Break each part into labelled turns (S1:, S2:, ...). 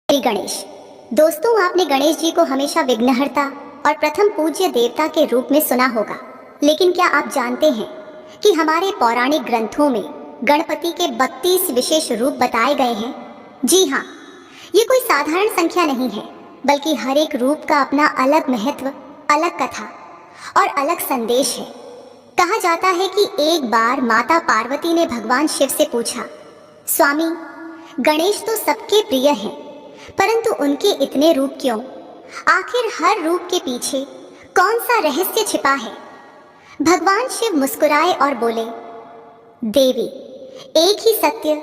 S1: श्री गणेश। दोस्तों, आपने गणेश जी को हमेशा विघ्नहर्ता और प्रथम पूज्य देवता के रूप में सुना होगा, लेकिन क्या आप जानते हैं कि हमारे पौराणिक ग्रंथों में गणपति के 32 विशेष रूप बताए गए हैं। जी हाँ, ये कोई साधारण संख्या नहीं है, बल्कि हर एक रूप का अपना अलग महत्व, अलग कथा और अलग संदेश है। कहा जाता है कि एक बार माता पार्वती ने भगवान शिव से पूछा, स्वामी, गणेश तो सबके प्रिय हैं, परंतु उनके इतने रूप क्यों? आखिर हर रूप के पीछे कौन सा रहस्य छिपा है? भगवान शिव मुस्कुराए और बोले, देवी, एक ही सत्य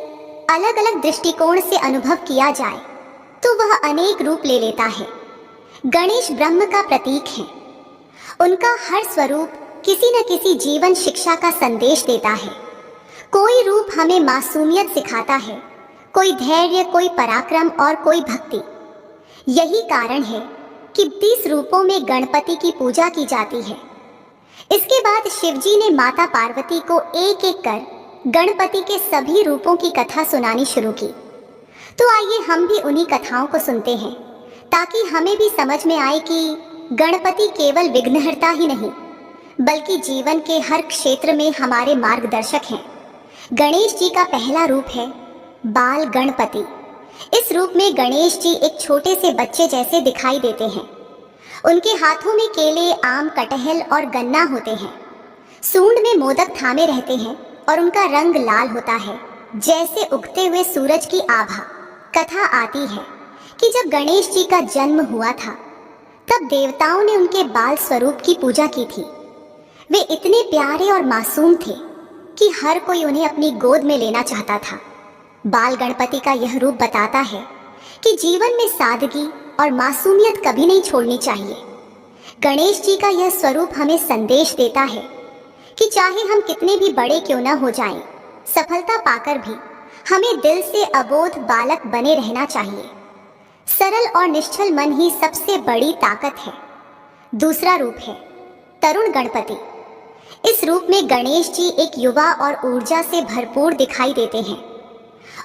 S1: अलग अलग दृष्टिकोण से अनुभव किया जाए तो वह अनेक रूप ले लेता है। गणेश ब्रह्म का प्रतीक है। उनका हर स्वरूप किसी न किसी जीवन शिक्षा का संदेश देता है। कोई रूप हमें मासूमियत सिखाता है, कोई धैर्य, कोई पराक्रम और कोई भक्ति। यही कारण है कि 30 रूपों में गणपति की पूजा की जाती है। इसके बाद शिवजी ने माता पार्वती को एक एक कर गणपति के सभी रूपों की कथा सुनानी शुरू की। तो आइए हम भी उन्हीं कथाओं को सुनते हैं, ताकि हमें भी समझ में आए कि गणपति केवल विघ्नहर्ता ही नहीं, बल्कि जीवन के हर क्षेत्र में हमारे मार्गदर्शक हैं। गणेश जी का पहला रूप है बाल गणपति। इस रूप में गणेश जी एक छोटे से बच्चे जैसे दिखाई देते हैं। उनके हाथों में केले, आम, कटहल और गन्ना होते हैं। सूंड में मोदक थामे रहते हैं और उनका रंग लाल होता है, जैसे उगते हुए सूरज की आभा। कथा आती है कि जब गणेश जी का जन्म हुआ था, तब देवताओं ने उनके बाल स्वरूप की पूजा की थी। वे इतने प्यारे और मासूम थे कि हर कोई उन्हें अपनी गोद में लेना चाहता था। बाल गणपति का यह रूप बताता है कि जीवन में सादगी और मासूमियत कभी नहीं छोड़नी चाहिए। गणेश जी का यह स्वरूप हमें संदेश देता है कि चाहे हम कितने भी बड़े क्यों न हो जाएं, सफलता पाकर भी हमें दिल से अबोध बालक बने रहना चाहिए। सरल और निश्चल मन ही सबसे बड़ी ताकत है। दूसरा रूप है तरुण गणपति। इस रूप में गणेश जी एक युवा और ऊर्जा से भरपूर दिखाई देते हैं।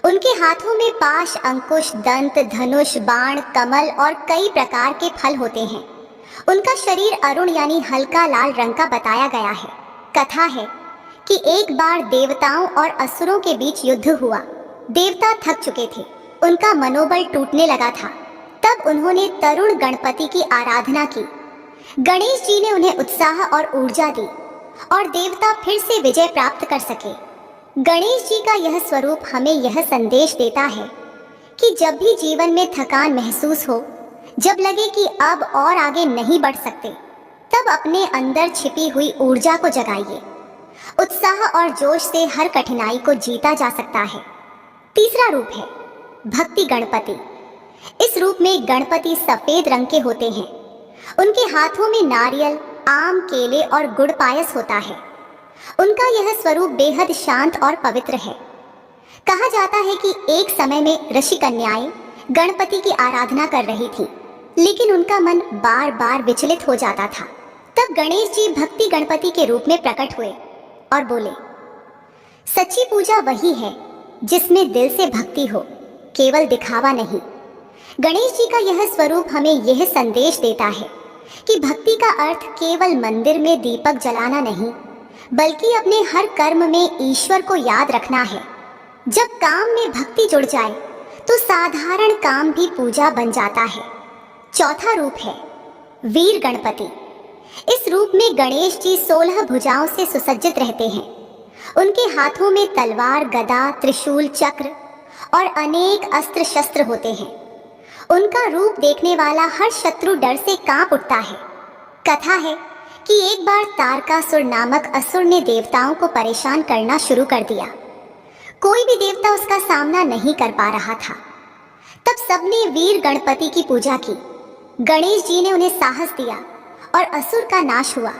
S1: उनके हाथों में पाश, अंकुश, दंत, धनुष, बाण, कमल और कई प्रकार के फल होते हैं। उनका शरीर अरुण यानी हल्का लाल रंग का बताया गया है। कथा है कि एक बार देवताओं और असुरों के बीच युद्ध हुआ। देवता थक चुके थे, उनका मनोबल टूटने लगा था। तब उन्होंने तरुण गणपति की आराधना की। गणेश जी ने उन्हें उत्साह और ऊर्जा दी और देवता फिर से विजय प्राप्त कर सके। गणेश जी का यह स्वरूप हमें यह संदेश देता है कि जब भी जीवन में थकान महसूस हो, जब लगे कि अब और आगे नहीं बढ़ सकते, तब अपने अंदर छिपी हुई ऊर्जा को जगाइए। उत्साह और जोश से हर कठिनाई को जीता जा सकता है। तीसरा रूप है भक्ति गणपति। इस रूप में गणपति सफेद रंग के होते हैं। उनके हाथों में नारियल, आम, केले और गुड़ पायस होता है। उनका यह स्वरूप बेहद शांत और पवित्र है। कहा जाता है कि एक समय में ऋषि कन्याएं गणपति की आराधना कर रही थी, लेकिन उनका मन बार बार विचलित हो जाता था। तब गणेश जी भक्ति गणपति के रूप में प्रकट हुए और बोले, सच्ची पूजा वही है जिसमें दिल से भक्ति हो, केवल दिखावा नहीं। गणेश जी का यह स्वरूप हमें यह संदेश देता है कि भक्ति का अर्थ केवल मंदिर में दीपक जलाना नहीं, बल्कि अपने हर कर्म में ईश्वर को याद रखना है। जब काम में भक्ति जुड़ जाए तो साधारण काम भी पूजा बन जाता है। चौथा रूप है वीर गणपति। इस रूप में गणेश जी 16 भुजाओं से सुसज्जित रहते हैं। उनके हाथों में तलवार, गदा, त्रिशूल, चक्र और अनेक अस्त्र शस्त्र होते हैं। उनका रूप देखने वाला हर शत्रु डर से कांप उठता है। कथा है कि एक बार तारकासुर नामक असुर ने देवताओं को परेशान करना शुरू कर दिया। कोई भी देवता उसका सामना नहीं कर पा रहा था। तब सबने वीर गणपति की पूजा की। गणेश जी ने उन्हें साहस दिया और असुर का नाश हुआ।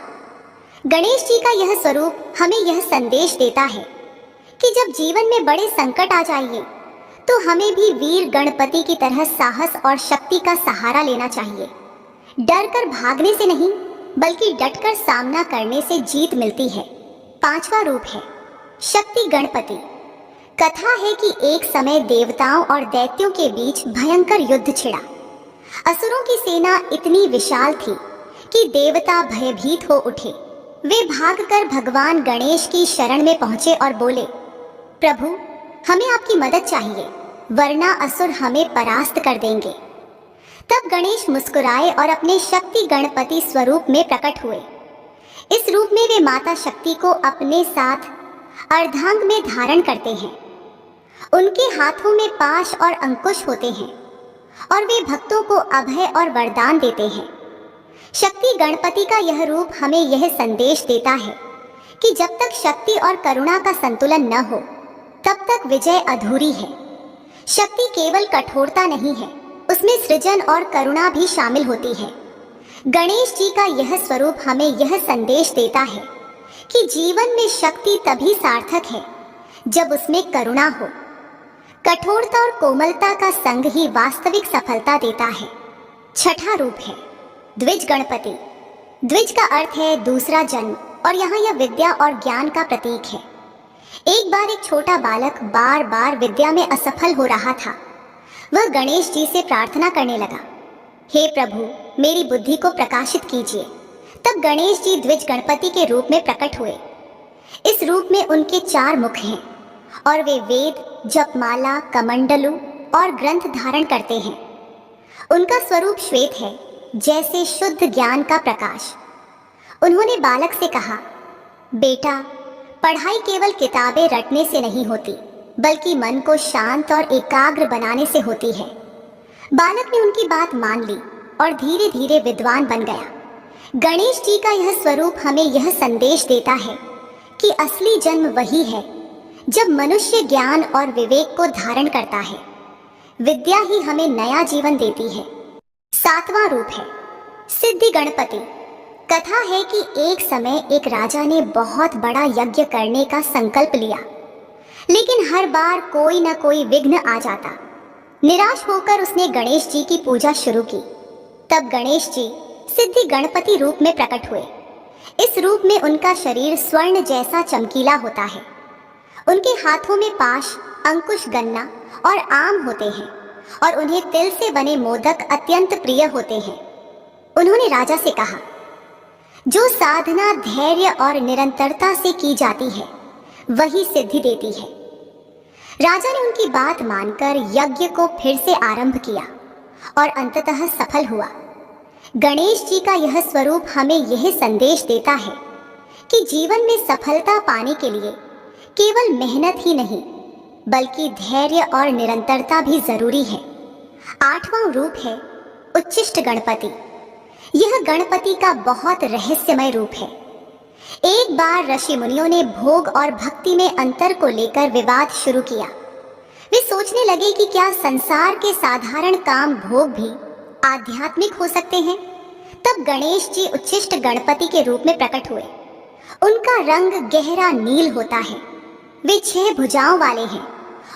S1: गणेश जी का यह स्वरूप हमें यह संदेश देता है कि जब जीवन में बड़े संकट आ जाइए, तो हमें भी वीर गणपति की तरह साहस और शक्ति का सहारा लेना चाहिए। डर कर भागने से नहीं, बल्कि डटकर सामना करने से जीत मिलती है। पांचवा रूप है शक्ति गणपति। कथा है कि एक समय देवताओं और दैत्यों के बीच भयंकर युद्ध छिड़ा। असुरों की सेना इतनी विशाल थी कि देवता भयभीत हो उठे। वे भागकर भगवान गणेश की शरण में पहुंचे और बोले, प्रभु, हमें आपकी मदद चाहिए, वरना असुर हमें परास्त कर देंगे। तब गणेश मुस्कुराए और अपने शक्ति गणपति स्वरूप में प्रकट हुए। इस रूप में वे माता शक्ति को अपने साथ अर्धांग में धारण करते हैं। उनके हाथों में पाश और अंकुश होते हैं और वे भक्तों को अभय और वरदान देते हैं। शक्ति गणपति का यह रूप हमें यह संदेश देता है कि जब तक शक्ति और करुणा का संतुलन न हो, तब तक विजय अधूरी है। शक्ति केवल कठोरता नहीं है, उसमें सृजन और करुणा भी शामिल होती है। गणेश जी का यह स्वरूप हमें यह संदेश देता है कि जीवन में शक्ति तभी सार्थक है जब उसमें करुणा हो। कठोरता और कोमलता का संग ही वास्तविक सफलता देता है। छठा रूप है द्विज गणपति। द्विज का अर्थ है दूसरा जन्म और यहाँ यह विद्या और ज्ञान का प्रतीक है। एक बार एक छोटा बालक बार बार विद्या में असफल हो रहा था। वह गणेश जी से प्रार्थना करने लगा, हे प्रभु, मेरी बुद्धि को प्रकाशित कीजिए। तब गणेश जी द्विज गणपति के रूप में प्रकट हुए। इस रूप में उनके 4 मुख हैं और वे वेद, जपमाला, कमंडलू और ग्रंथ धारण करते हैं। उनका स्वरूप श्वेत है, जैसे शुद्ध ज्ञान का प्रकाश। उन्होंने बालक से कहा, बेटा, पढ़ाई केवल किताबें रटने से नहीं होती, बल्कि मन को शांत और एकाग्र बनाने से होती है। बालक ने उनकी बात मान ली और धीरे धीरे विद्वान बन गया। गणेश जी का यह स्वरूप हमें यह संदेश देता है कि असली जन्म वही है जब मनुष्य ज्ञान और विवेक को धारण करता है। विद्या ही हमें नया जीवन देती है। 7वां रूप है सिद्धि गणपति। कथा है कि एक समय एक राजा ने बहुत बड़ा यज्ञ करने का संकल्प लिया, लेकिन हर बार कोई न कोई विघ्न आ जाता। निराश होकर उसने गणेश जी की पूजा शुरू की। तब गणेश जी सिद्धि गणपति रूप में प्रकट हुए। इस रूप में उनका शरीर स्वर्ण जैसा चमकीला होता है। उनके हाथों में पाश, अंकुश, गन्ना और आम होते हैं और उन्हें तिल से बने मोदक अत्यंत प्रिय होते हैं। उन्होंने राजा से कहा, जो साधना धैर्य और निरंतरता से की जाती है, वही सिद्धि देती है। राजा ने उनकी बात मानकर यज्ञ को फिर से आरंभ किया और अंततः सफल हुआ। गणेश जी का यह स्वरूप हमें यह संदेश देता है कि जीवन में सफलता पाने के लिए केवल मेहनत ही नहीं, बल्कि धैर्य और निरंतरता भी जरूरी है। 8वां रूप है उच्छिष्ट गणपति। यह गणपति का बहुत रहस्यमय रूप है। एक बार ऋषि मुनियों ने भोग और भक्ति में अंतर को लेकर विवाद शुरू किया। वे सोचने लगे कि क्या संसार के साधारण काम भोग भी आध्यात्मिक हो सकते हैं। तब गणेश जी उच्छिष्ट गणपति के रूप में प्रकट हुए। उनका रंग गहरा नील होता है। वे 6 भुजाओं वाले हैं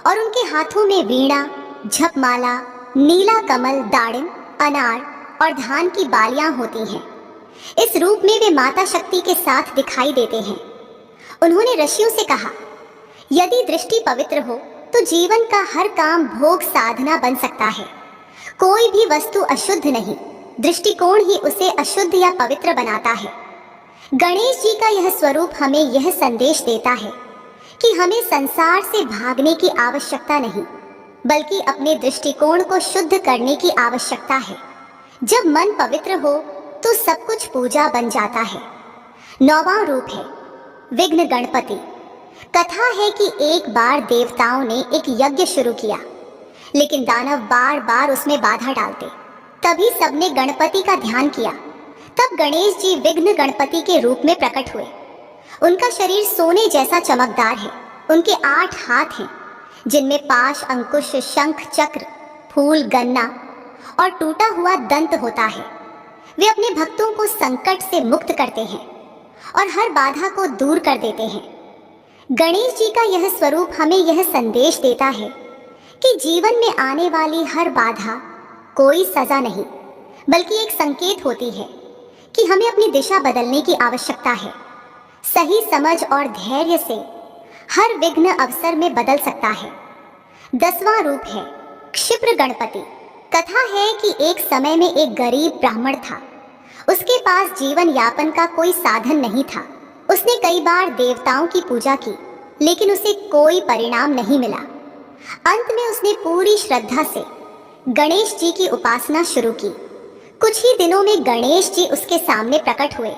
S1: और उनके हाथों में वीणा, झपमाला, नीला कमल, दाड़िम, अनार और धान की बालियां होती हैं। इस रूप में वे माता शक्ति के साथ दिखाई देते हैं। उन्होंने ऋषियों से कहा, यदि दृष्टि पवित्र हो तो जीवन का हर काम भोग साधना बन सकता है। कोई भी वस्तु अशुद्ध नहीं, दृष्टिकोण ही उसे अशुद्ध या पवित्र बनाता है। गणेश जी का यह स्वरूप हमें यह संदेश देता है कि हमें संसार से भागने की आवश्यकता नहीं, बल्कि अपने दृष्टिकोण को शुद्ध करने की आवश्यकता है। जब मन पवित्र हो तो सब कुछ पूजा बन जाता है। 9वां रूप है विघ्न गणपति। कथा है कि एक बार देवताओं ने एक यज्ञ शुरू किया, लेकिन दानव बार बार उसमें बाधा डालते। तभी सबने गणपति का ध्यान किया। तब गणेश जी विघ्न गणपति के रूप में प्रकट हुए। उनका शरीर सोने जैसा चमकदार है। उनके 8 हाथ हैं, जिनमें पाश, अंकुश, शंख, चक्र, फूल, गन्ना और टूटा हुआ दंत होता है। वे अपने भक्तों को संकट से मुक्त करते हैं और हर बाधा को दूर कर देते हैं। गणेश जी का यह स्वरूप हमें यह संदेश देता है कि जीवन में आने वाली हर बाधा कोई सजा नहीं, बल्कि एक संकेत होती है कि हमें अपनी दिशा बदलने की आवश्यकता है। सही समझ और धैर्य से हर विघ्न अवसर में बदल सकता है। 10वां रूप है क्षिप्र गणपति। कथा है कि एक समय में एक गरीब ब्राह्मण था। उसके पास जीवन यापन का कोई साधन नहीं था। उसने कई बार देवताओं की पूजा की, लेकिन उसे कोई परिणाम नहीं मिला। अंत में उसने पूरी श्रद्धा से गणेश जी की उपासना शुरू की। कुछ ही दिनों में गणेश जी उसके सामने प्रकट हुए,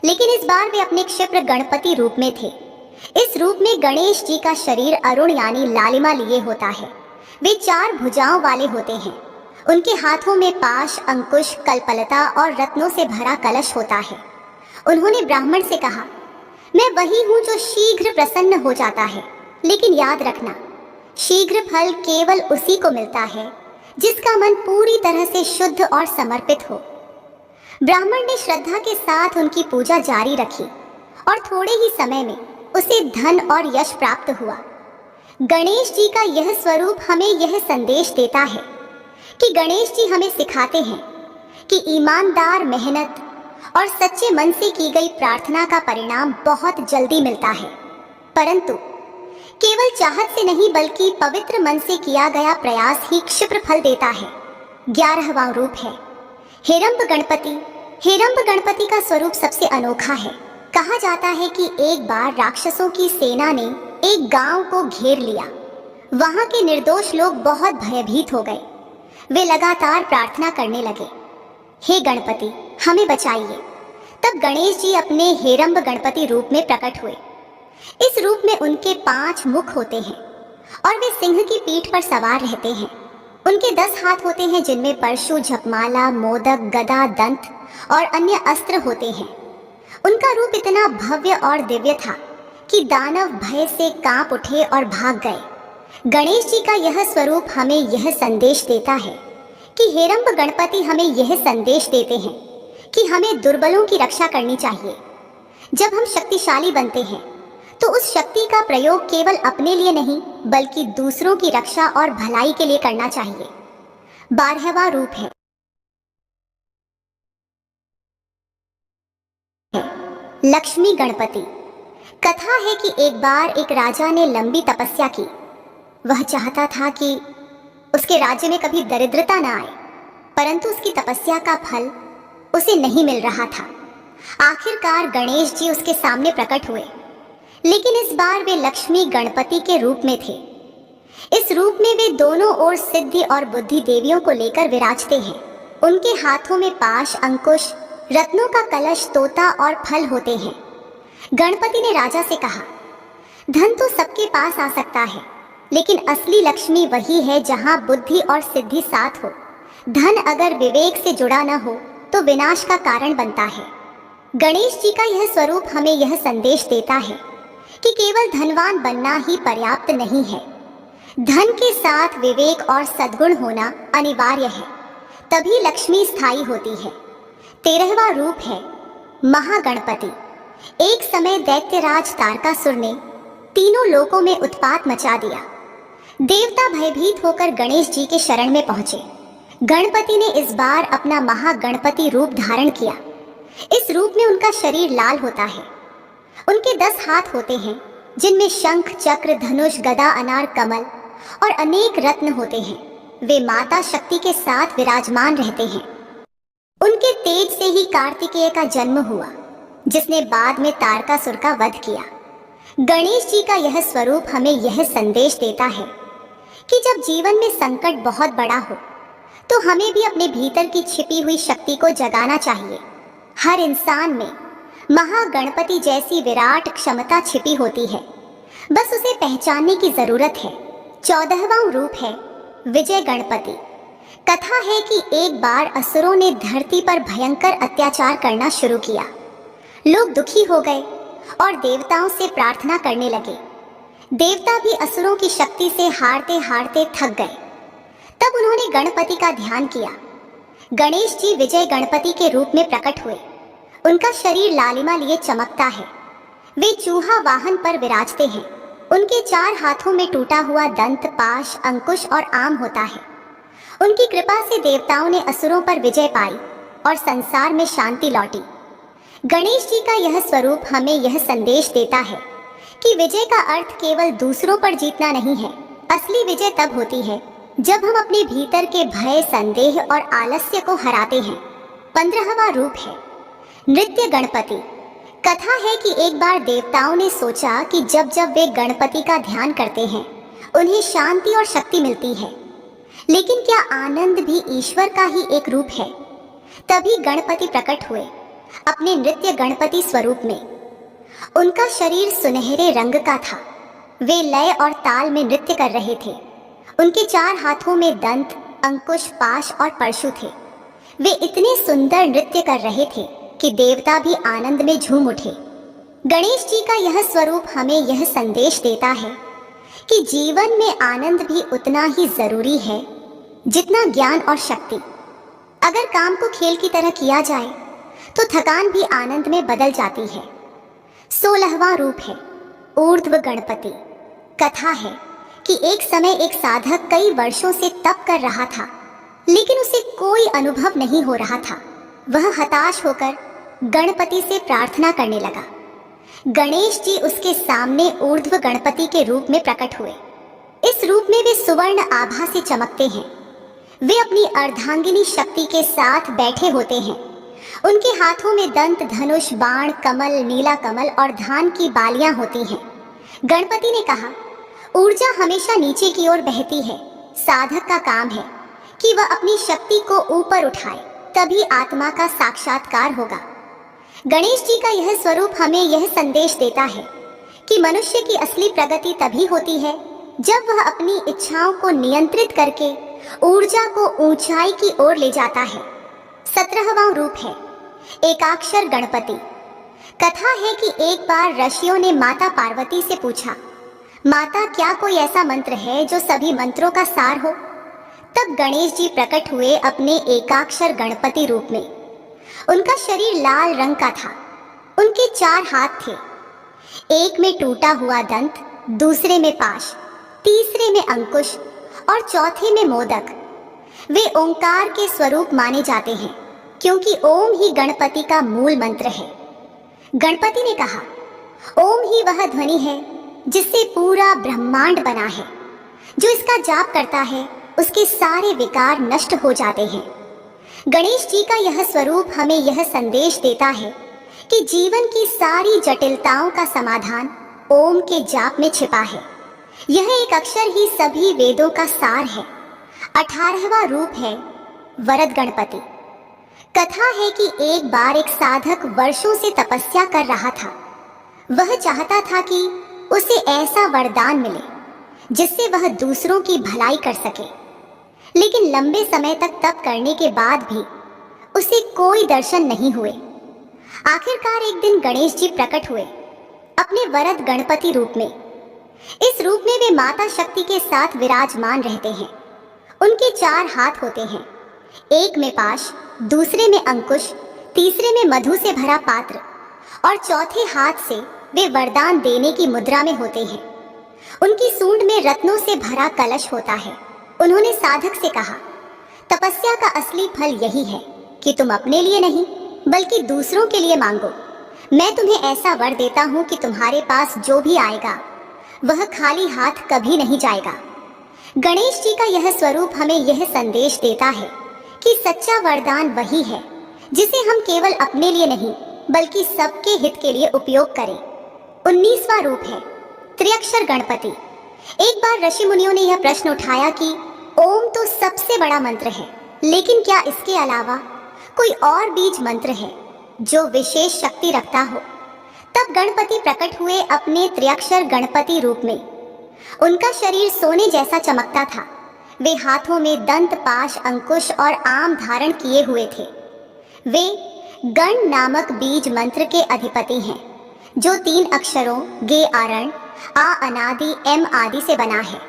S1: लेकिन इस बार वे अपने क्षिप्र गणपति रूप में थे। इस रूप में गणेश जी का शरीर अरुण यानी लालिमा लिए होता है। वे 4 भुजाओं वाले होते हैं। उनके हाथों में पाश, अंकुश, कल्पलता और रत्नों से भरा कलश होता है। उन्होंने ब्राह्मण से कहा, मैं वही हूँ जो शीघ्र प्रसन्न हो जाता है, लेकिन याद रखना, शीघ्र फल केवल उसी को मिलता है जिसका मन पूरी तरह से शुद्ध और समर्पित हो। ब्राह्मण ने श्रद्धा के साथ उनकी पूजा जारी रखी और थोड़े ही समय में उसे धन और यश प्राप्त हुआ। गणेश जी का यह स्वरूप हमें यह संदेश देता है कि गणेश जी हमें सिखाते हैं कि ईमानदार मेहनत और सच्चे मन से की गई प्रार्थना का परिणाम बहुत जल्दी मिलता है, परंतु केवल चाहत से नहीं बल्कि पवित्र मन से किया गया प्रयास ही क्षिप्र फल देता है। 11वां रूप है हेरंब गणपति। हेरंब गणपति का स्वरूप सबसे अनोखा है। कहा जाता है कि एक बार राक्षसों की सेना ने एक गांव को घेर लिया। वहां के निर्दोष लोग बहुत भयभीत हो गए। वे लगातार प्रार्थना करने लगे, हे गणपति हमें बचाइए। तब गणेश जी अपने हेरंब गणपति रूप में प्रकट हुए। इस रूप में उनके 5 मुख होते हैं और वे सिंह की पीठ पर सवार रहते हैं। उनके 10 हाथ होते हैं जिनमें परशु, झपमाला, मोदक, गदा, दंत और अन्य अस्त्र होते हैं। उनका रूप इतना भव्य और दिव्य था कि दानव भय से कांप उठे और भाग गए। गणेश जी का यह स्वरूप हमें यह संदेश देता है कि हेरंब गणपति हमें यह संदेश देते हैं कि हमें दुर्बलों की रक्षा करनी चाहिए। जब हम शक्तिशाली बनते हैं तो उस शक्ति का प्रयोग केवल अपने लिए नहीं बल्कि दूसरों की रक्षा और भलाई के लिए करना चाहिए। 12वां रूप है लक्ष्मी गणपति। कथा है कि एक बार एक राजा ने लंबी तपस्या की। वह चाहता था कि उसके राज्य में कभी दरिद्रता न आए, परंतु उसकी तपस्या का फल उसे नहीं मिल रहा था। आखिरकार गणेश जी उसके सामने प्रकट हुए, लेकिन इस बार वे लक्ष्मी गणपति के रूप में थे। इस रूप में वे दोनों ओर सिद्धि और बुद्धि देवियों को लेकर विराजते हैं। उनके हाथों में पाश, अंकुश, रत्नों का कलश, तोता और फल होते हैं। गणपति ने राजा से कहा, धन तो सबके पास आ सकता है, लेकिन असली लक्ष्मी वही है जहां बुद्धि और सिद्धि साथ हो। धन अगर विवेक से जुड़ा न हो तो विनाश का कारण बनता है। गणेश जी का यह स्वरूप हमें यह संदेश देता है कि केवल धनवान बनना ही पर्याप्त नहीं है। धन के साथ विवेक और सद्गुण होना अनिवार्य है, तभी लक्ष्मी स्थायी होती है। 13वां रूप है महागणपति। एक समय दैत्यराज तारकासुर ने तीनों लोकों में उत्पात मचा दिया। देवता भयभीत होकर गणेश जी के शरण में पहुंचे। गणपति ने इस बार अपना महागणपति रूप धारण किया। इस रूप में उनका शरीर लाल होता है। उनके 10 हाथ होते हैं जिनमें शंख, चक्र, धनुष, गदा, अनार, कमल और अनेक रत्न होते हैं। वे माता शक्ति के साथ विराजमान रहते हैं। उनके तेज से ही कार्तिकेय का जन्म हुआ, जिसने बाद में तारकासुर का वध किया। गणेश जी का यह स्वरूप हमें यह संदेश देता है कि जब जीवन में संकट बहुत बड़ा हो तो हमें भी अपने भीतर की छिपी हुई शक्ति को जगाना चाहिए। हर इंसान में महागणपति जैसी विराट क्षमता छिपी होती है, बस उसे पहचानने की जरूरत है। 14वां रूप है विजय गणपति। कथा है कि एक बार असुरों ने धरती पर भयंकर अत्याचार करना शुरू किया। लोग दुखी हो गए और देवताओं से प्रार्थना करने लगे। देवता भी असुरों की शक्ति से हारते हारते थक गए। तब उन्होंने गणपति का ध्यान किया। गणेश जी विजय गणपति के रूप में प्रकट हुए। उनका शरीर लालिमा लिए चमकता है। वे चूहा वाहन पर विराजते हैं। उनके 4 हाथों में टूटा हुआ दंत, पाश, अंकुश और आम होता है। उनकी कृपा से देवताओं ने असुरों पर विजय पाई और संसार में शांति लौटी। गणेश जी का यह स्वरूप हमें यह संदेश देता है कि विजय का अर्थ केवल दूसरों पर जीतना नहीं है। असली विजय तब होती है जब हम अपने भीतर के भय, संदेह और आलस्य को हराते हैं। 15वां रूप है नृत्य गणपति। कथा है कि एक बार देवताओं ने सोचा कि जब जब वे गणपति का ध्यान करते हैं उन्हें शांति और शक्ति मिलती है। लेकिन क्या आनंद भी ईश्वर का ही एक रूप है? तभी गणपति प्रकट हुए अपने नृत्य गणपति स्वरूप में। उनका शरीर सुनहरे रंग का था। वे लय और ताल में नृत्य कर रहे थे। उनके 4 हाथों में दंत, अंकुश, पाश और परशु थे। वे इतने सुंदर नृत्य कर रहे थे कि देवता भी आनंद में झूम उठे। गणेश जी का यह स्वरूप हमें यह संदेश देता है कि जीवन में आनंद भी उतना ही जरूरी है जितना ज्ञान और शक्ति। अगर काम को खेल की तरह किया जाए तो थकान भी आनंद में बदल जाती है। 16वां रूप है ऊर्ध्व गणपति। कथा है कि एक समय एक साधक कई वर्षों से तप कर रहा था, लेकिन उसे कोई अनुभव नहीं हो रहा था। वह हताश होकर गणपति से प्रार्थना करने लगा। गणेश जी उसके सामने ऊर्ध्व गणपति के रूप में प्रकट हुए। इस रूप में वे सुवर्ण आभा से चमकते हैं। वे अपनी अर्धांगिनी शक्ति के साथ बैठे होते हैं। उनके हाथों में दंत, धनुष, बाण, कमल, नीला कमल और धान की बालियां होती हैं। गणपति ने कहा, ऊर्जा हमेशा नीचे की ओर बहती है। साधक का काम है कि वह अपनी शक्ति को ऊपर उठाए, तभी आत्मा का साक्षात्कार होगा। गणेश जी का यह स्वरूप हमें यह संदेश देता है कि मनुष्य की असली प्रगति तभी होती है जब वह अपनी इच्छाओं को नियंत्रित करके ऊर्जा को ऊंचाई की ओर ले जाता है। 17वां रूप है एकाक्षर गणपति। कथा है कि एक बार ऋषियों ने माता पार्वती से पूछा, माता क्या कोई ऐसा मंत्र है जो सभी मंत्रों का सार हो? तब गणेश जी प्रकट हुए अपने एकाक्षर गणपति रूप में। उनका शरीर लाल रंग का था। उनके 4 हाथ थे। एक में टूटा हुआ दंत, दूसरे में पाश, तीसरे में अंकुश और चौथे में मोदक। वे ओंकार के स्वरूप माने जाते हैं क्योंकि ओम ही गणपति का मूल मंत्र है। गणपति ने कहा, ओम ही वह ध्वनि है जिससे पूरा ब्रह्मांड बना है। जो इसका जाप करता है उसके सारे विकार नष्ट हो जाते हैं। गणेश जी का यह स्वरूप हमें यह संदेश देता है कि जीवन की सारी जटिलताओं का समाधान ओम के जाप में छिपा है। यह एक अक्षर ही सभी वेदों का सार है। 18वां रूप है वरद गणपति। कथा है कि एक बार एक साधक वर्षों से तपस्या कर रहा था। वह चाहता था कि उसे ऐसा वरदान मिले जिससे वह दूसरों की भलाई कर सके, लेकिन लंबे समय तक तप करने के बाद भी उसे कोई दर्शन नहीं हुए। आखिरकार एक दिन गणेश जी प्रकट हुए अपने वरद गणपति रूप में। इस रूप में वे माता शक्ति के साथ विराजमान रहते हैं। उनके 4 हाथ होते हैं। एक में पाश, दूसरे में अंकुश, तीसरे में मधु से भरा पात्र और चौथे हाथ से वे वरदान देने की मुद्रा में होते हैं। उनकी सूंड में रत्नों से भरा कलश होता है। उन्होंने साधक से कहा, तपस्या का असली फल यही है कि तुम अपने लिए नहीं बल्कि दूसरों के लिए मांगो। मैं तुम्हें ऐसा वर देता हूँ कि तुम्हारे पास जो भी आएगा वह खाली हाथ कभी नहीं जाएगा। गणेश जी का यह स्वरूप हमें यह संदेश देता है कि सच्चा वरदान वही है जिसे हम केवल अपने लिए नहीं बल्कि सबके हित के लिए उपयोग करें। 19वां रूप है त्रिअक्षर गणपति। एक बार ऋषि मुनियों ने यह प्रश्न उठाया कि ओम तो सबसे बड़ा मंत्र है, लेकिन क्या इसके अलावा कोई और बीज मंत्र है जो विशेष शक्ति रखता हो? तब गणपति प्रकट हुए अपने त्रिअक्षर गणपति रूप में। उनका शरीर सोने जैसा चमकता था। वे हाथों में दंत, पाश, अंकुश और आम धारण किए हुए थे। वे गण नामक बीज मंत्र के अधिपति हैं जो 3 अक्षरों गे आरण, आ अनादि, एम आदि से बना है।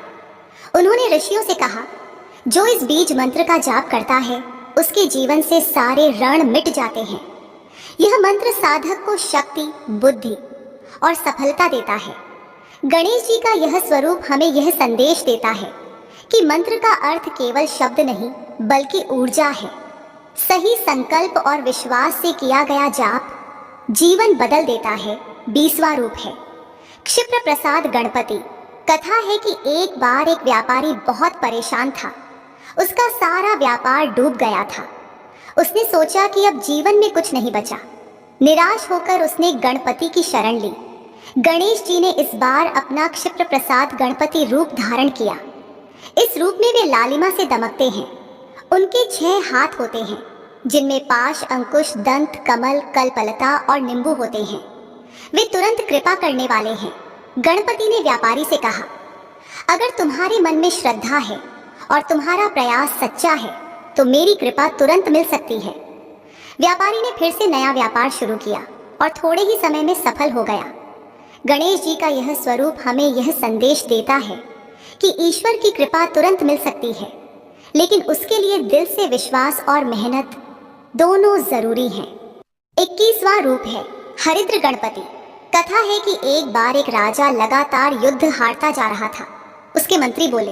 S1: उन्होंने ऋषियों से कहा, जो इस बीज मंत्र का जाप करता है उसके जीवन से सारे ऋण मिट जाते हैं। यह मंत्र साधक को शक्ति, बुद्धि और सफलता देता है। गणेश जी का यह स्वरूप हमें यह संदेश देता है कि मंत्र का अर्थ केवल शब्द नहीं बल्कि ऊर्जा है। सही संकल्प और विश्वास से किया गया जाप जीवन बदल देता है। 20वां रूप है क्षिप्र प्रसाद गणपति। कथा है कि एक बार एक व्यापारी बहुत परेशान था। उसका सारा व्यापार डूब गया था। उसने सोचा कि अब जीवन में कुछ नहीं बचा। निराश होकर उसने गणपति की शरण ली। गणेश जी ने इस बार अपना क्षिप्र प्रसाद गणपति रूप धारण किया। इस रूप में वे लालिमा से दमकते हैं। उनके 6 हाथ होते हैं, जिनमें पाश, अंकुश, दंत, कमल, कल्पलता और नींबू होते हैं। वे तुरंत कृपा करने वाले हैं। गणपति ने व्यापारी से कहा, अगर तुम्हारे मन में श्रद्धा है और तुम्हारा प्रयास सच्चा है तो मेरी कृपा तुरंत मिल सकती है। व्यापारी ने फिर से नया व्यापार शुरू किया और थोड़े ही समय में सफल हो गया। गणेश जी का यह स्वरूप हमें यह संदेश देता है कि ईश्वर की कृपा तुरंत मिल सकती है, लेकिन उसके लिए दिल से विश्वास और मेहनत दोनों जरूरी हैं। 21वां रूप है हरिद्र गणपति। कथा है कि एक बार एक राजा लगातार युद्ध हारता जा रहा था। उसके मंत्री बोले,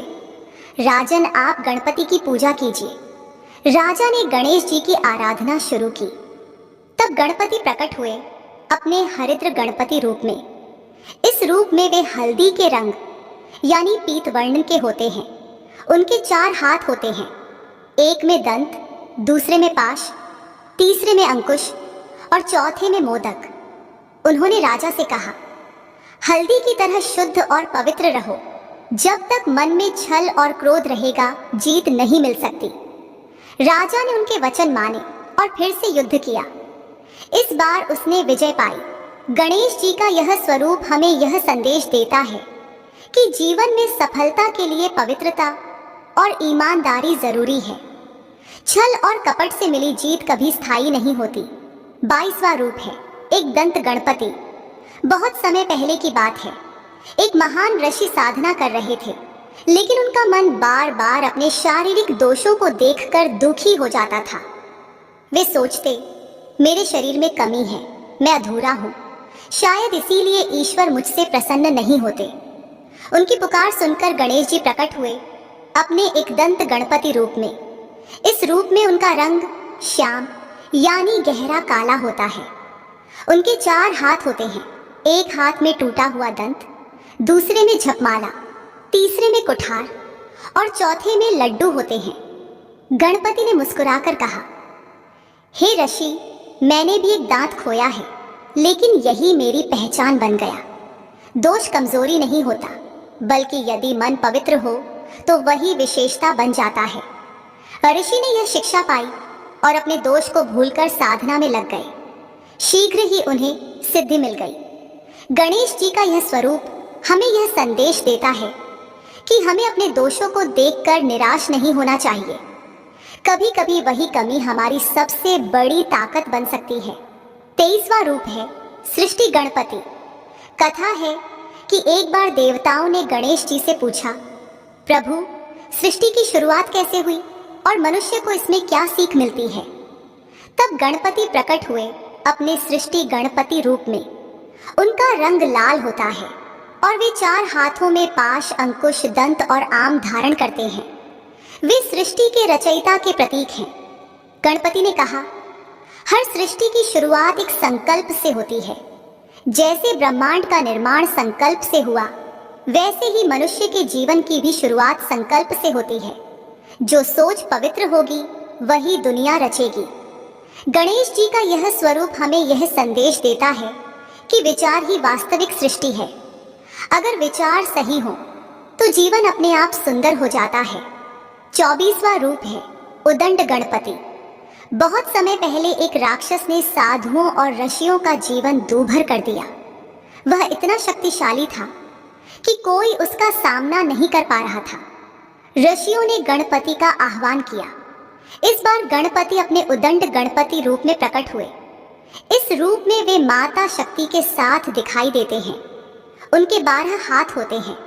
S1: राजन, आप गणपति की पूजा कीजिए। राजा ने गणेश जी की आराधना शुरू की। तब गणपति प्रकट हुए अपने हरिद्र गणपति रूप में। इस रूप में वे हल्दी के रंग यानी पीत वर्ण के होते हैं। उनके 4 हाथ होते हैं, एक में दंत, दूसरे में पाश, तीसरे में अंकुश और चौथे में मोदक। उन्होंने राजा से कहा, हल्दी की तरह शुद्ध और पवित्र रहो। जब तक मन में छल और क्रोध रहेगा, जीत नहीं मिल सकती। राजा ने उनके वचन माने और फिर से युद्ध किया। इस बार उसने विजय पाई। गणेश जी का यह स्वरूप हमें यह संदेश देता है कि जीवन में सफलता के लिए पवित्रता और ईमानदारी जरूरी है। छल और कपट से मिली जीत कभी स्थायी नहीं होती। 22वां रूप है एक दंत गणपति। बहुत समय पहले की बात है। एक महान ऋषि साधना कर रहे थे, लेकिन उनका मन बार बार अपने शारीरिक दोषों को देखकर दुखी हो जाता था। वे सोचते, मेरे शरीर में कमी है, मैं अधूरा हूँ, शायद इसीलिए ईश्वर मुझसे प्रसन्न नहीं होते। उनकी पुकार सुनकर गणेश जी प्रकट हुए अपने एक दंत गणपति रूप में। इस रूप में उनका रंग श्याम यानी गहरा काला होता है। उनके 4 हाथ होते हैं, एक हाथ में टूटा हुआ दंत, दूसरे में झपमाला, तीसरे में कुठार और चौथे में लड्डू होते हैं। गणपति ने मुस्कुराकर कहा, हे ऋषि, मैंने भी एक दांत खोया है, लेकिन यही मेरी पहचान बन गया। दोष कमजोरी नहीं होता, बल्कि यदि मन पवित्र हो तो वही विशेषता बन जाता है। ऋषि ने यह शिक्षा पाई और अपने दोष को भूलकर साधना में लग गए। शीघ्र ही उन्हें सिद्धि मिल गई। गणेश जी का यह स्वरूप हमें यह संदेश देता है कि हमें अपने दोषों को देखकर निराश नहीं होना चाहिए। कभी कभी वही कमी हमारी सबसे बड़ी ताकत बन सकती है। 23वां रूप है सृष्टि गणपति। कथा है कि एक बार देवताओं ने गणेश जी से पूछा, प्रभु, सृष्टि की शुरुआत कैसे हुई और मनुष्य को इसमें क्या सीख मिलती है? तब गणपति प्रकट हुए अपने सृष्टि गणपति रूप में। उनका रंग लाल होता है और वे 4 हाथों में पाश, अंकुश, दंत और आम धारण करते हैं। वे सृष्टि के रचयिता के प्रतीक हैं। गणपति ने कहा, हर सृष्टि की शुरुआत एक संकल्प से होती है। जैसे ब्रह्मांड का निर्माण संकल्प से हुआ, वैसे ही मनुष्य के जीवन की भी शुरुआत संकल्प से होती है। जो सोच पवित्र होगी वही दुनिया रचेगी। गणेश जी का यह स्वरूप हमें यह संदेश देता है कि विचार ही वास्तविक सृष्टि है। अगर विचार सही हो तो जीवन अपने आप सुंदर हो जाता है। 24वां रूप है उदंड गणपति। बहुत समय पहले एक राक्षस ने साधुओं और ऋषियों का जीवन दूभर कर दिया। वह इतना शक्तिशाली था कि कोई उसका सामना नहीं कर पा रहा था। ऋषियों ने गणपति का आह्वान किया। इस बार गणपति अपने उदंड गणपति रूप में प्रकट हुए। इस रूप में वे माता शक्ति के साथ दिखाई देते हैं। उनके 12 हाथ होते हैं,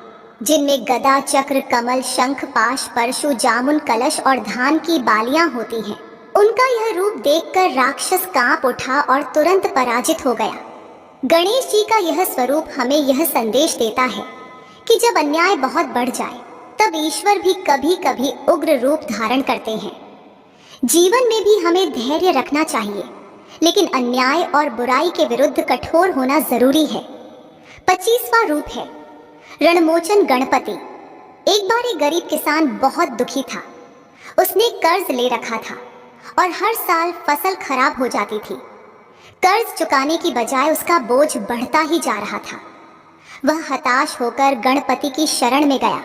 S1: जिनमें गदा, चक्र, कमल, शंख, पाश, परशु, जामुन, कलश और धान की बालियां होती हैं। उनका यह रूप देखकर राक्षस कांप उठा और तुरंत पराजित हो गया। गणेश जी का यह स्वरूप हमें यह संदेश देता है कि जब अन्याय बहुत बढ़ जाए तब ईश्वर भी कभी कभी उग्र रूप धारण करते हैं। जीवन में भी हमें धैर्य रखना चाहिए, लेकिन अन्याय और बुराई के विरुद्ध कठोर होना जरूरी है। 25वां रूप है रणमोचन गणपति। एक बार एक गरीब किसान बहुत दुखी था। उसने कर्ज ले रखा था और हर साल फसल खराब हो जाती थी। कर्ज चुकाने की बजाय उसका बोझ बढ़ता ही जा रहा था। वह हताश होकर गणपति की शरण में गया।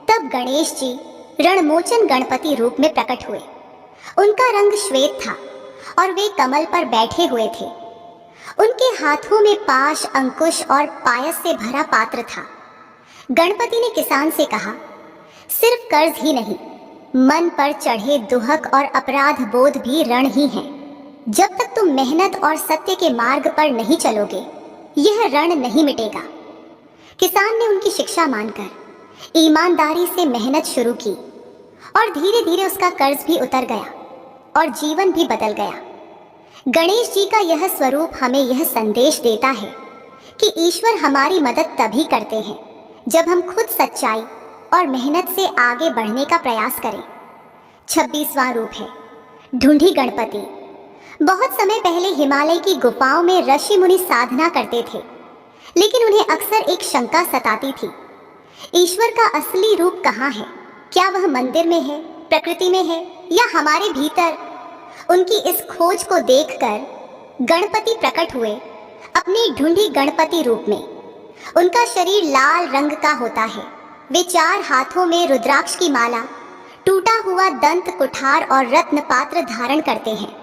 S1: तब गणेश जी रणमोचन गणपति रूप में प्रकट हुए। उनका रंग श्वेत था और वे कमल पर बैठे हुए थे। उनके हाथों में पाश, अंकुश और पायस से भरा पात्र था। गणपति ने किसान से कहा, सिर्फ कर्ज ही नहीं, मन पर चढ़े दुहक और अपराध बोध भी ऋण ही हैं। जब तक तुम मेहनत और सत्य के मार्ग पर नहीं चलोगे, यह ऋण नहीं मिटेगा। किसान ने उनकी शिक्षा मानकर ईमानदारी से मेहनत शुरू की और धीरे धीरे उसका कर्ज भी उतर गया और जीवन भी बदल गया। गणेश जी का यह स्वरूप हमें यह संदेश देता है कि ईश्वर हमारी मदद तभी करते हैं जब हम खुद सच्चाई और मेहनत से आगे बढ़ने का प्रयास करें। 26वां रूप है ढूंढी गणपति। बहुत समय पहले हिमालय की गुफाओं में ऋषि मुनि साधना करते थे, लेकिन उन्हें अक्सर एक शंका सताती थी, ईश्वर का असली रूप कहाँ है? क्या वह मंदिर में है, प्रकृति में है या हमारे भीतर? उनकी इस खोज को देखकर गणपति प्रकट हुए अपने ढूंढी गणपति रूप में। उनका शरीर लाल रंग का होता है। वे 4 हाथों में रुद्राक्ष की माला, टूटा हुआ दंत कुठार और रत्न पात्र धारण करते हैं।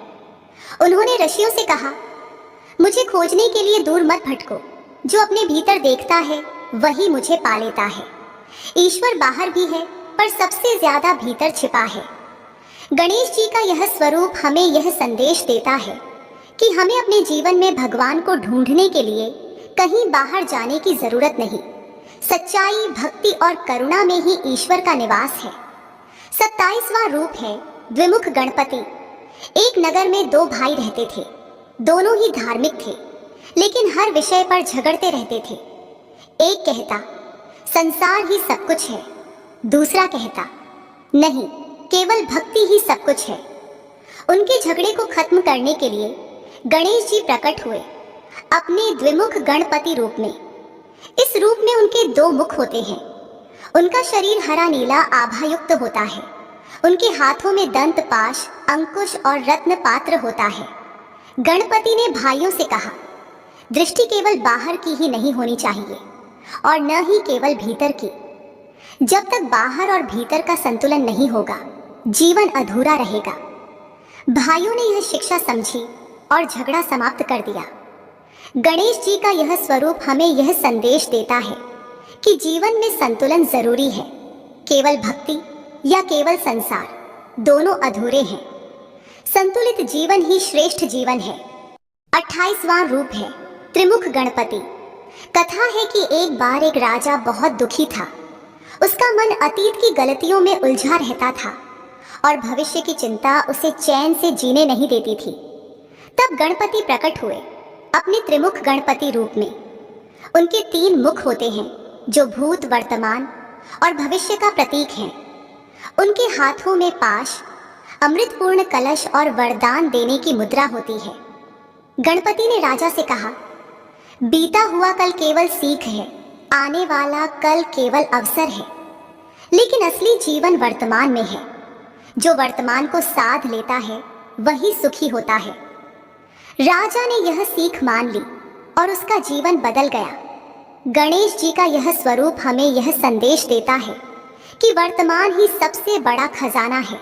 S1: उन्होंने ऋषियों से कहा, मुझे खोजने के लिए दूर मत भटको। जो अपने भीतर देखता है वही मुझे पा लेता है। ईश्वर बाहर भी है, पर सबसे ज्यादा भीतर छिपा है। गणेश जी का यह स्वरूप हमें यह संदेश देता है कि हमें अपने जीवन में भगवान को ढूंढने के लिए कहीं बाहर जाने की जरूरत नहीं। सच्चाई, भक्ति और करुणा में ही ईश्वर का निवास है। 27वां रूप है द्विमुख गणपति। एक नगर में 2 भाई रहते थे। दोनों ही धार्मिक थे, लेकिन हर विषय पर झगड़ते रहते थे। एक कहता, संसार ही सब कुछ है। दूसरा कहता, नहीं, केवल भक्ति ही सब कुछ है। उनके झगड़े को खत्म करने के लिए गणेश जी प्रकट हुए अपने द्विमुख गणपति रूप में। इस रूप में उनके 2 मुख होते हैं। उनका शरीर हरा नीला आभायुक्त होता है। उनके हाथों में दंत पाश, अंकुश और रत्न पात्र होता है। गणपति ने भाइयों से कहा, दृष्टि केवल बाहर की ही नहीं होनी चाहिए और न ही केवल भीतर की। जब तक बाहर और भीतर का संतुलन नहीं होगा, जीवन अधूरा रहेगा। भाइयों ने यह शिक्षा समझी और झगड़ा समाप्त कर दिया। गणेश जी का यह स्वरूप हमें यह संदेश देता है कि जीवन में संतुलन जरूरी है। केवल भक्ति या केवल संसार, दोनों अधूरे हैं। संतुलित जीवन ही श्रेष्ठ जीवन है। 28वां रूप है त्रिमुख गणपति। कथा है कि एक बार एक राजा बहुत दुखी था। उसका मन अतीत की गलतियों में उलझा रहता था और भविष्य की चिंता उसे चैन से जीने नहीं देती थी। तब गणपति प्रकट हुए अपने त्रिमुख गणपति रूप में। उनके 3 मुख होते हैं जो भूत, वर्तमान और भविष्य का प्रतीक हैं। उनके हाथों में पाश, अमृतपूर्ण कलश और वरदान देने की मुद्रा होती है। गणपति ने राजा से कहा, बीता हुआ कल केवल सीख है, आने वाला कल केवल अवसर है, लेकिन असली जीवन वर्तमान में है। जो वर्तमान को साध लेता है वही सुखी होता है। राजा ने यह सीख मान ली और उसका जीवन बदल गया। गणेश जी का यह स्वरूप हमें यह संदेश देता है कि वर्तमान ही सबसे बड़ा खजाना है।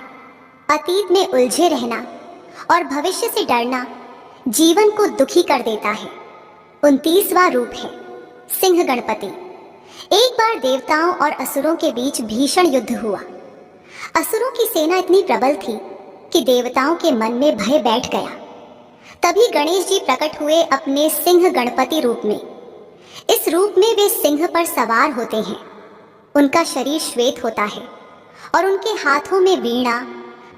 S1: अतीत में उलझे रहना और भविष्य से डरना जीवन को दुखी कर देता है। 29वां रूप है सिंह गणपति। एक बार देवताओं और असुरों के बीच भीषण युद्ध हुआ। असुरों की सेना इतनी प्रबल थी कि देवताओं के मन में भय बैठ गया। तभी गणेश जी प्रकट हुए अपने सिंह गणपति रूप में। इस रूप में वे सिंह पर सवार होते हैं। उनका शरीर श्वेत होता है और उनके हाथों में वीणा,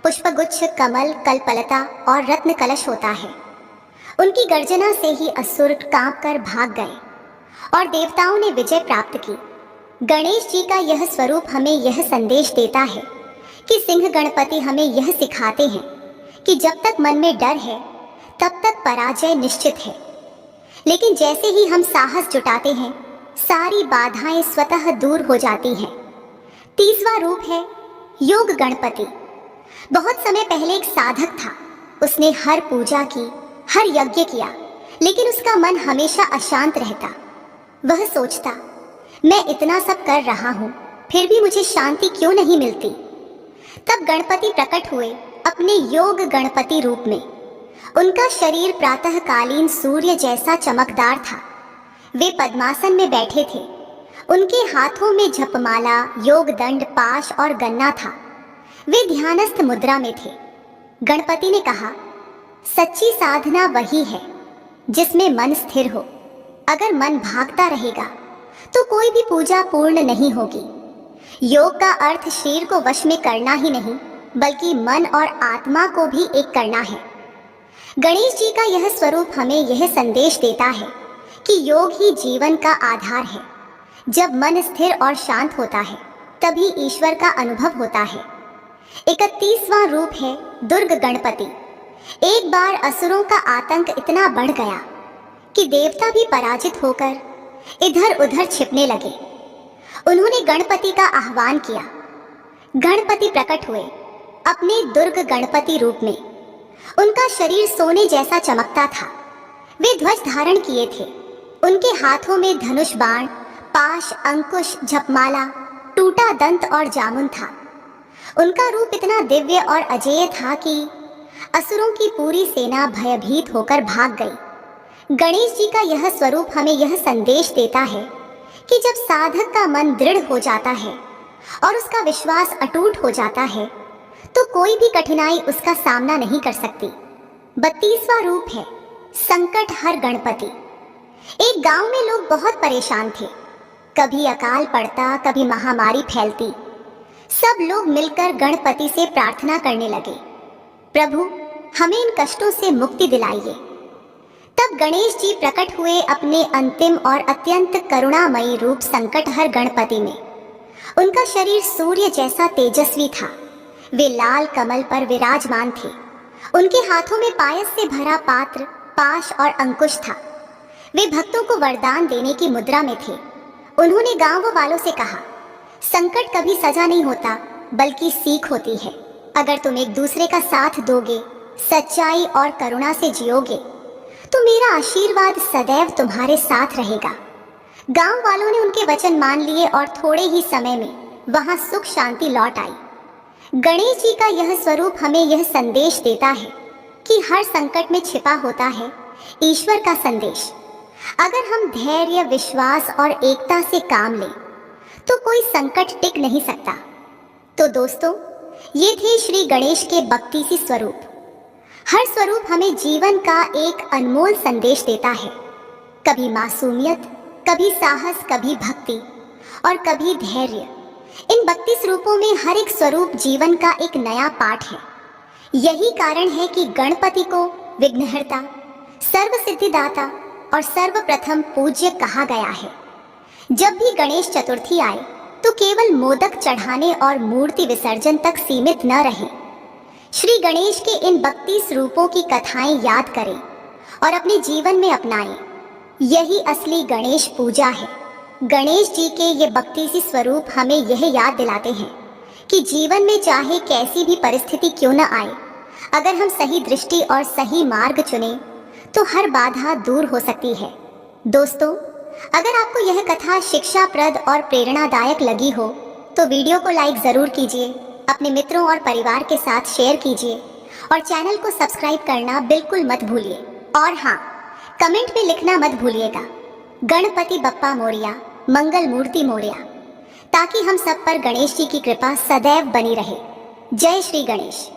S1: पुष्पगुच्छ, कमल, कल्पलता और रत्न कलश होता है। उनकी गर्जना से ही असुर कांपकर भाग गए और देवताओं ने विजय प्राप्त की। गणेश जी का यह स्वरूप हमें यह संदेश देता है कि सिंह गणपति हमें यह सिखाते हैं कि जब तक मन में डर है तब तक पराजय निश्चित है, लेकिन जैसे ही हम साहस जुटाते हैं सारी बाधाएं स्वतः दूर हो जाती हैं। तीसवा रूप है योग गणपति। बहुत समय पहले एक साधक था। उसने हर पूजा की, हर यज्ञ किया, लेकिन उसका मन हमेशा अशांत रहता। वह सोचता, मैं इतना सब कर रहा हूँ, फिर भी मुझे शांति क्यों नहीं मिलती। तब गणपति प्रकट हुए अपने योग गणपति रूप में। उनका शरीर प्रातःकालीन सूर्य जैसा चमकदार था। वे पद्मासन में बैठे थे। उनके हाथों में जपमाला, योग दंड, पाश और गन्ना था। वे ध्यानस्थ मुद्रा में थे। गणपति ने कहा, सच्ची साधना वही है जिसमें मन स्थिर हो। अगर मन भागता रहेगा तो कोई भी पूजा पूर्ण नहीं होगी। योग का अर्थ शरीर को वश में करना ही नहीं, बल्कि मन और आत्मा को भी एक करना है। गणेश जी का यह स्वरूप हमें यह संदेश देता है कि योग ही जीवन का आधार है। जब मन स्थिर और शांत होता है, तभी ईश्वर का अनुभव होता है। 31वां रूप है दुर्ग गणपति। एक बार असुरों का आतंक इतना बढ़ गया कि देवता भी पराजित होकर इधर उधर छिपने लगे। उन्होंने गणपति का आह्वान किया। गणपति प्रकट हुए अपने दुर्ग गणपति रूप में। उनका शरीर सोने जैसा चमकता था। वे ध्वज धारण किए थे। उनके हाथों में धनुष, बाण, पाश, अंकुश, जपमाला, टूटा दंत और जामुन था। उनका रूप इतना दिव्य और अजेय था कि असुरों की पूरी सेना भयभीत होकर भाग गई। गणेश जी का यह स्वरूप हमें यह संदेश देता है कि जब साधक का मन दृढ़ हो जाता है और उसका विश्वास अटूट हो जाता है, तो कोई भी कठिनाई उसका सामना नहीं कर सकती। 32वां रूप है संकट हर गणपति। एक गांव में लोग बहुत परेशान थे। कभी अकाल पड़ता, कभी महामारी फैलती। सब लोग मिलकर गणपति से प्रार्थना करने लगे, प्रभु हमें इन कष्टों से मुक्ति दिलाइए। तब गणेश जी प्रकट हुए अपने अंतिम और अत्यंत करुणामयी रूप संकट हर गणपति में। उनका शरीर सूर्य जैसा तेजस्वी था। वे लाल कमल पर विराजमान थे। उनके हाथों में पायस से भरा पात्र, पाश और अंकुश था। वे भक्तों को वरदान देने की मुद्रा में थे। उन्होंने गांव वालों से कहा, संकट कभी सजा नहीं होता, बल्कि सीख होती है। अगर तुम एक दूसरे का साथ दोगे, सच्चाई और करुणा से जियोगे, तो मेरा आशीर्वाद सदैव तुम्हारे साथ रहेगा। गांव वालों ने उनके वचन मान लिए और थोड़े ही समय में वहां सुख शांति लौट आई। गणेश जी का यह स्वरूप हमें यह संदेश देता है कि हर संकट में छिपा होता है ईश्वर का संदेश। अगर हम धैर्य, विश्वास और एकता से काम लें, तो कोई संकट टिक नहीं सकता। तो दोस्तों, ये थे श्री गणेश के 32 स्वरूप। हर स्वरूप हमें जीवन का एक अनमोल संदेश देता है। कभी मासूमियत, कभी साहस, कभी भक्ति और कभी धैर्य। इन 32 रूपों में हर एक स्वरूप जीवन का एक नया पाठ है। यही कारण है कि गणपति को विघ्नहर्ता, सर्व सिद्धिदाता और सर्वप्रथम पूज्य कहा गया है। जब भी गणेश चतुर्थी आए तो केवल मोदक चढ़ाने और मूर्ति विसर्जन तक सीमित न रहे। श्री गणेश के इन 32 रूपों की कथाएं याद करें और अपने जीवन में अपनाएं। यही असली गणेश पूजा है। गणेश जी के ये 32 स्वरूप हमें यह याद दिलाते हैं कि जीवन में चाहे कैसी भी परिस्थिति क्यों न आए, अगर हम सही दृष्टि और सही मार्ग चुनें तो हर बाधा दूर हो सकती है। दोस्तों, अगर आपको यह कथा शिक्षाप्रद और प्रेरणादायक लगी हो तो वीडियो को लाइक ज़रूर कीजिए, अपने मित्रों और परिवार के साथ शेयर कीजिए और चैनल को सब्सक्राइब करना बिल्कुल मत भूलिए। और हाँ, कमेंट में लिखना मत भूलिएगा, गणपति बप्पा मोरिया, मंगल मूर्ति मोरिया, ताकि हम सब पर गणेश जी की कृपा सदैव बनी रहे। जय श्री गणेश।